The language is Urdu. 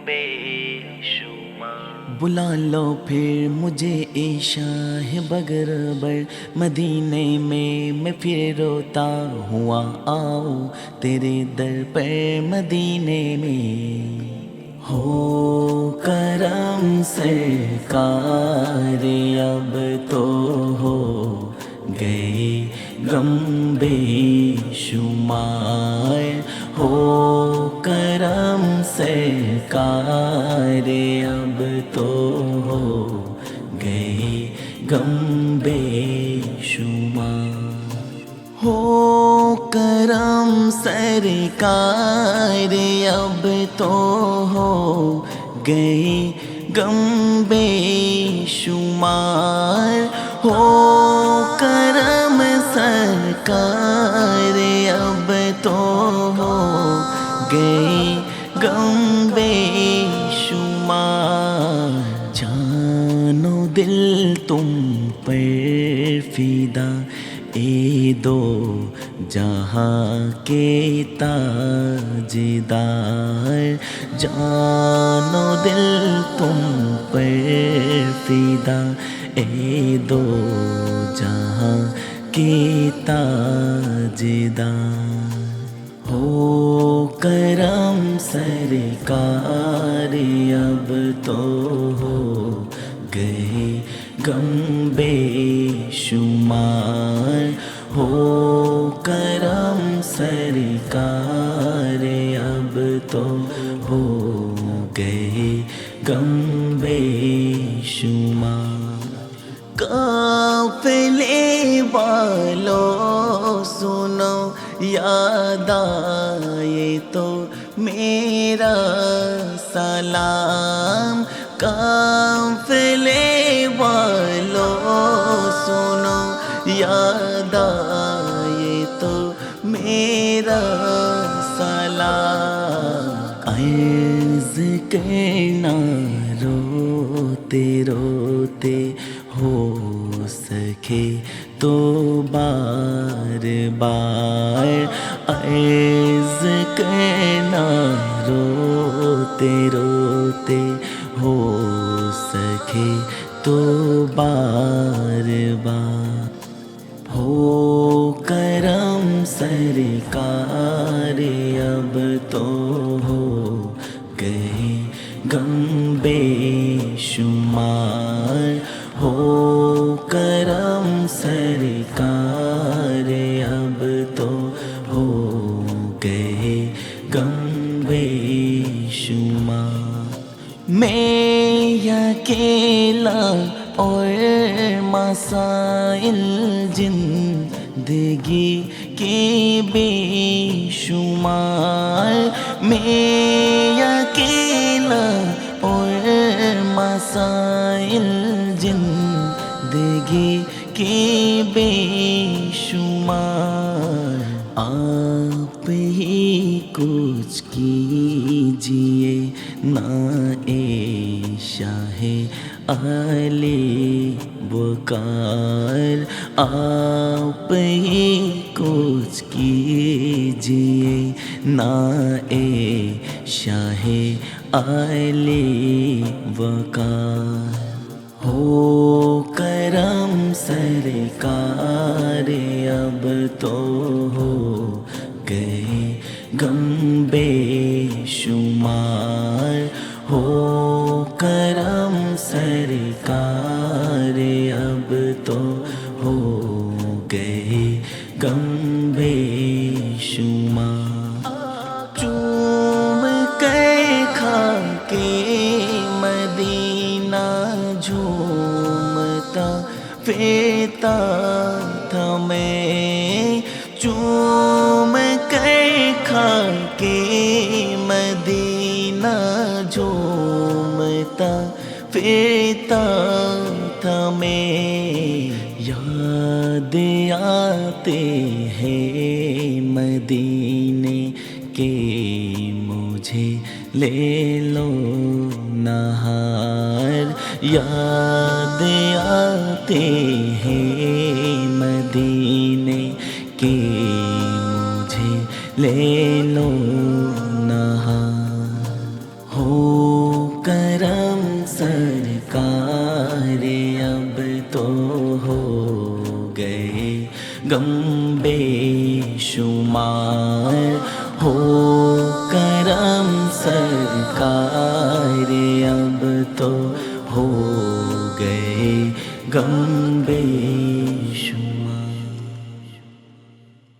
بے شمار۔ بلا لو پھر مجھے اے شاہ بگربر، مدینے میں پھر روتا ہوا آؤں تیرے در پر مدینے میں۔ ہو کرم سرکار اب تو ہو گئے غم بے شمار، ہو کرم سرکار اب تو ہو گئے غم بے شمار۔ ہو کرم سرکار اب تو ہو گئے غم بے شمار، ہو کرم سرکار اب تو ہو گئے غم بے شمار۔ جان و دل تم پر فدا اے دو جہاں کے تاجدار، جان و دل تم پر فدا اے دو جہاں کے تاجدار۔ ہو کرم سرکار اب تو ہو گئے غم بے شمار، ہو کرم سرکار اب تو ہو گئے غم بے شمار۔ قافلے والو سنو یاد آئے تو میرا سلام، قافلے والو سنو یاد آئے تو میرا سلام۔ عرض کرنا روتے روتے ہو سکے تو بار بار، عرض کرنا روتے روتے ہو سکے تو بار بار۔ ہو کرم سرکار اب تو ہو گئے غم بے شمار، ہو کرم سرکار اب تو ہو گئے غم بے شمار۔ میں اکیلا اور مسائل زندگی کے بے شمار، میں اکیلا اور مسائل زندگی کے بے شمار۔ آپ ہی کچھ کیجئے نا اے شاہ علی بکار، آپ ہی کچھ کیجئے نا اے شاہ علی بکار۔ ہو کرم سرکار اب تو ہو گئے غم بے شمار، ہو کرم سرکار اب تو ہو گئے غم بے شمار۔ چوم کر کھا کے مدینہ جھومتا پھرتا تھا میں، چوم کر کھا کے مدینہ جھومتا پھرتا تھا میں۔ یاد آتے ہیں مدینے کے مجھے لے لو نہار، یاد آتے ہیں مدینے کے مجھے لے لو نہار۔ ہو غم بے شمار ہو کرم سرکار اب تو ہو گئے غم بے شمار.